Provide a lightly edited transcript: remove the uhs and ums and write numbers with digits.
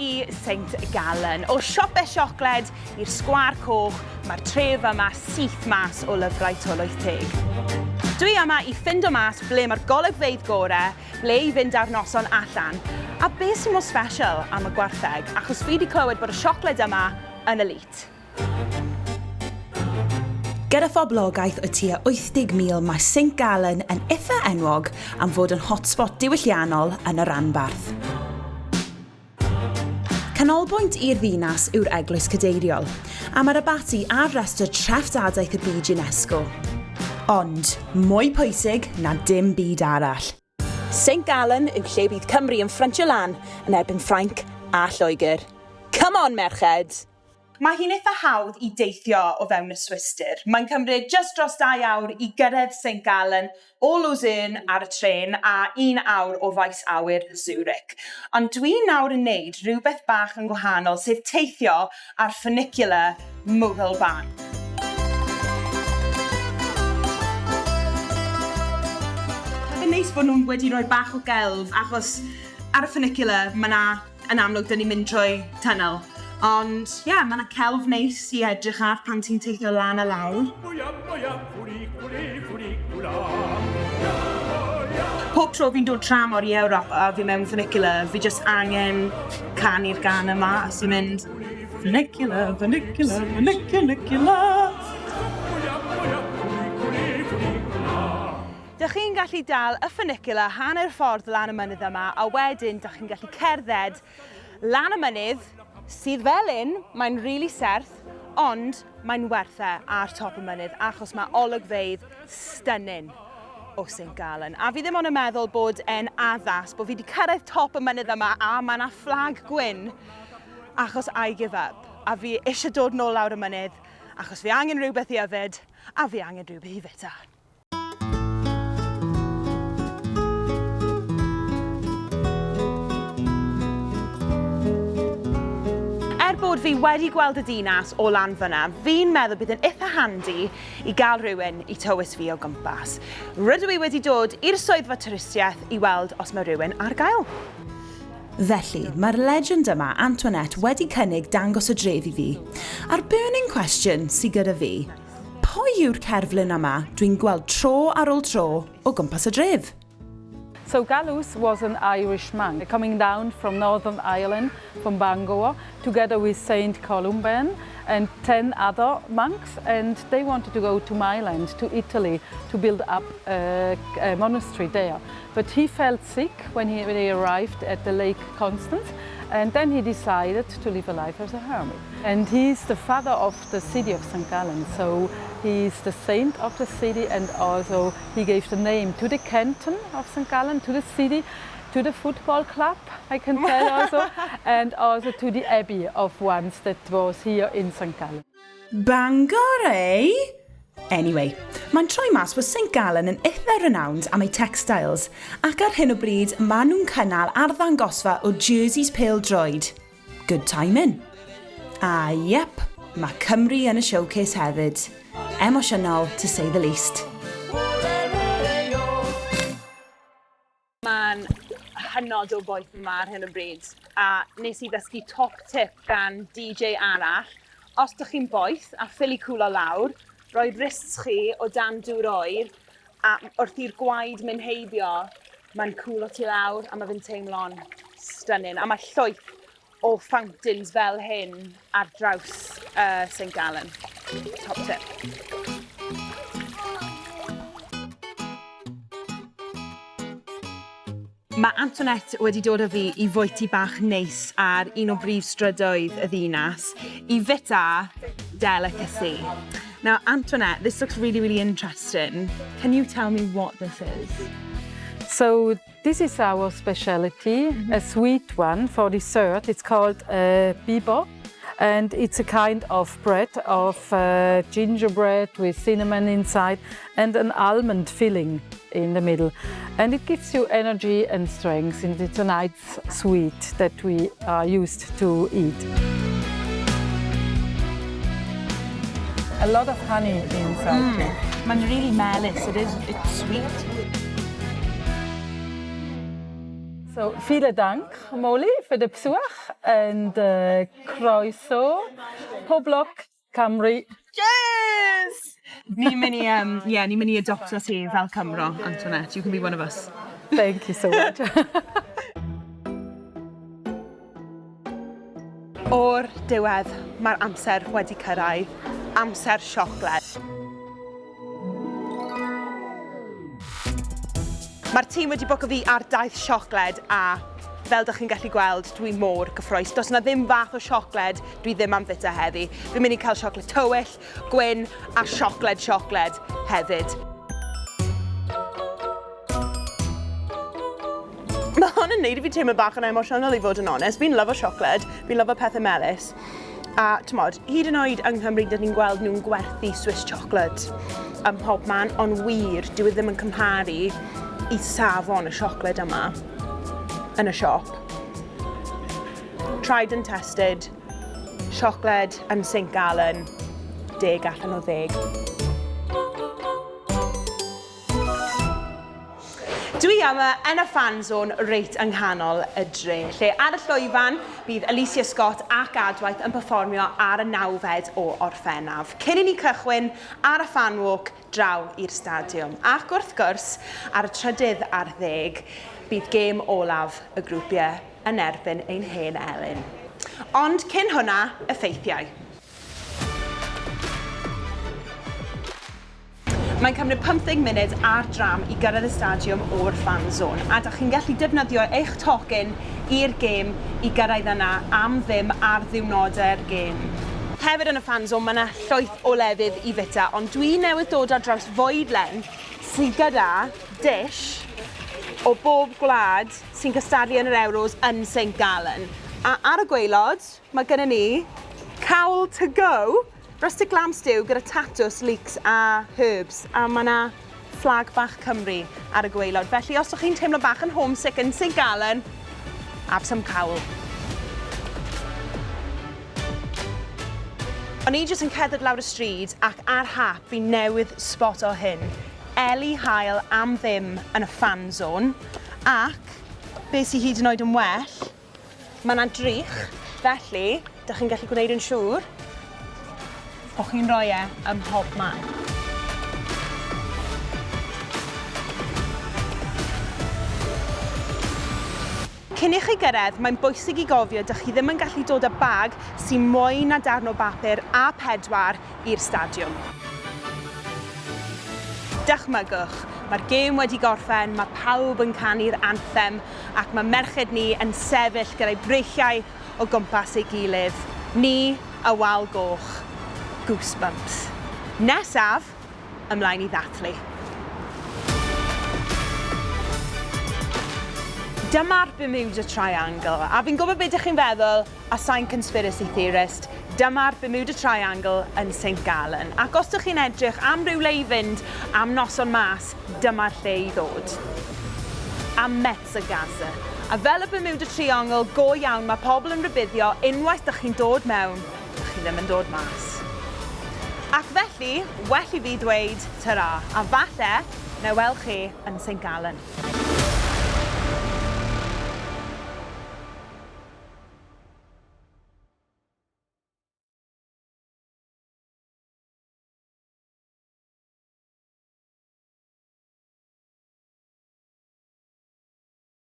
i St Gallen. O siopau siocled i'r sgwâr coch, mae'r tref yma syth mas o lyfrau twloedd teg. Dwi yma i ffindo mas ble mae'r golygfeydd gorau, ble i fynd ar noson allan, a beth sy'n mor special am y gwartheg, achos fi wedi clywed bod y siocled yma yn elite. Gyda phoblogaeth o tua 80,000 mae St Gallen yn eitha enwog am fod yn hotspot diwylliannol yn y ranbarth. Canolbwynt i'r ddinas yw'r eglwys cadeiriol, a mae'r abati ar restr trefftadaeth y byd UNESCO. Ond, mwy pwysig na dim byd arall. St Gallen yw lle bydd Cymru yn ffryntio lan yn erbyn Ffrainc a Lloegr. Come on, merched! Mae hi'n eitha hawdd i deithio o fewn y Swistir. Mae'n cymryd just dros 2 awr i gyrraedd St Gallen o Luzern ar y tren a 1 awr o faes awyr Zurich. Ond dwi nawr yn neud rhywbeth bach yn gwahanol, sef teithio ar funicular Mogul Ban. Mae'n neis bod nhw wedi rhoi bach o gelf, achos ar y funicular mae yna yn amlwg dyn ni'n mynd trwy tunnel. Ond, ie, mae yna celf neis i edrych ar pan ti'n teithio lan a lawr. Pob tro fi'n dod tram o'r Ewrop a fi mewn funicular, fi jyst angen canu'r gan yma a sy'n mynd funicular, funicular, funicular. Dych chi'n gallu dal y funicular hanner ffordd lan y mynydd yma a wedyn dych chi'n gallu cerdded lan y mynydd sydd fel un, mae'n rili serth, ond mae'n werth e ar top y mynydd achos mae olygfeydd stunning o St Gallen. A fi ddim ond yn meddwl bod e'n addas bod fi wedi cyrraedd top y mynydd yma a mae yna fflag gwyn achos I give up. A fi eisiau dod nôl lawr y mynydd achos fi angen rhywbeth i yfed a fi angen rhywbeth i fita. Bod fi wedi gweld y dinas o lan fyna, fi'n meddwl bydd yn eitha handi i gael rhywun i tywys fi o gwmpas. Rydw i wedi dod i'r swyddfa twristiaeth i weld os mae rhywun ar gael. Felly, mae'r legend yma, Antoinette, wedi cynnig dangos y dref i fi. A'r burning question sydd gyda fi, pwy yw'r cerflun yma dwi'n gweld tro ar ôl tro o gwmpas y dref? So Galus was an Irish monk coming down from Northern Ireland, from Bangor, together with St Columban and 10 other monks, and they wanted to go to Milan, to Italy, to build up a monastery there. But he felt sick when he arrived at the Lake Constance, and then he decided to live a life as a hermit. And he's the father of the city of St Gallen, so he's the saint of the city, and also he gave the name to the canton of St Gallen, to the city, to the football club, I can tell also, and also to the abbey of once that was here in St Gallen. Bangor, eh? Anyway, mae'n troi mas bod St Gallen yn eitha renowned am ei textiles, ac ar hyn o bryd maen nhw'n cynnal arddangosfa o jerseys pêl-droed. Good timing. A yep, mae Cymru yn y showcase hefyd. Emosiynol, to say the least. Mae'n hynod o boeth yma ar hyn o bryd, a nes i ddysgu top tip gan DJ arall. Os ydych chi'n boeth a ffili cwlo lawr, rhoi wrists chi o dan dŵr oer, a wrth i'r gwaed mynd heibio, mae'n cwlo ti lawr a mae fe'n teimlo'n stunning. A mae llwyth o fountains fel hyn ar draws St Gallen. Top tip. Mae Antoinette wedi dod â fi i fwyty bach neis ar un o brif strydoedd y ddinas i fita delicacy. Now, Antoinette, this looks really, really interesting. Can you tell me what this is? So this is our specialty, a sweet one for dessert. It's called bibo, and it's a kind of bread of gingerbread with cinnamon inside and an almond filling in the middle. And it gives you energy and strength, and it's a nice sweet that we are used to eat. A lot of honey inside. Mae'n really melys, it's sweet. So, vielen Dank, Molly, für den Besuch und Croeso, poblog Cymru. Cheers! Ni'n mynd i adoptio ti fel Cymro, Antoinette. You can be one of us. Thank you so much. O'r diwedd, mae'r amser wedi cyrraedd. Amser siocled. Mae'r tîm wedi bwco fi ar daith siocled a fel ydych chi'n gallu gweld, dwi mor gyffrous. Does yna ddim fath o siocled dwi ddim am fita heddi. Fi'n mynd i cael siocled tywyll, gwyn a siocled hefyd. Mae hwn yn neud i fi teimlo bach yn emosiynol i fod yn onest. Fi'n lyfo siocled, fi'n lyfo pethau melys. A t'mod, hyd yn oed yng Nghymru dyn ni'n gweld nhw'n gwerthu Swiss chocolate ym mhob man, ond wir, dyw e ddim yn cymharu i safon y siocled yma yn y siop. Tried and tested, siocled yn St Gallen, 10 allan o 10. Dwi yma yn y fan zone reit yng nghanol y dre, lle ar y llwyfan bydd Alicia Scott ac Adwaith yn perfformio ar y 9fed o Orffennaf. Cyn i ni cychwyn ar y fan walk draw i'r stadiwm. Ac wrth gwrs, ar y trydydd ar 10, bydd gêm olaf y grwpiau yn erbyn ein hen Elin. Ond cyn hwnna, y ffeithiau. Mae'n cymryd 15 munud ar dram i gyrraedd y stadiwm o'r fan zone, a da chi'n gallu defnyddio eich tocyn i'r gêm i gyrraedd yna am ddim ar ddiwrnodau'r gêm. Hefyd yn y fan zone, mae yna llwyth o lefydd i fita, ond dwi newydd dod ar draws fwydlen sydd gyda dish o bob gwlad sy'n cystadlu yn yr Ewros yn St Gallen. A ar y gwaelod, mae gennym ni cawl to go, rustic lamb stew gyda tatws, leeks a herbs. A mae yna fflag bach Cymru ar y gwaelod. Felly os ydych chi'n teimlo bach yn homesick yn St Gallen, have some cawl. O'n i jyst yn cerdded lawr y stryd ac ar hap fi newydd spot o hyn. Eli hael am ddim yn y fan zone, ac beth sy'n hyd yn oed yn well, mae yna drych, felly ydych chi'n gallu gwneud yn siŵr bo chi'n rhoi ym mhob man. Cyn i chi gyrraedd, mae'n bwysig i gofio ydych chi ddim yn gallu dod â bag sy'n mwy na darn o bapur a pedwar i'r stadiwm. Dychmygwch, mae'r gêm wedi gorffen, mae pawb yn canu'r anthem ac mae merched ni yn sefyll gyda'i breichiau o gwmpas ei gilydd. Ni, y wal goch. Goosebumps. Nesaf, ymlaen i ddathlu. Dyma'r Bermuda Triangle, a fi'n gwybod beth ydych chi'n feddwl, a sa'n conspiracy theorist, dyma'r Bermuda Triangle yn St Gallen. Ac os ydych chi'n edrych am rywle i fynd am noson mas, dyma'r lle i ddod. A Metz y Gaza. A fel y Bermuda Triangle go iawn, mae pobl yn rybuddio unwaith ydych chi'n dod mewn, ydych chi ddim yn dod mas. Ac felly, well i fi ddweud tara, a falle, na wel chi yn St Gallen.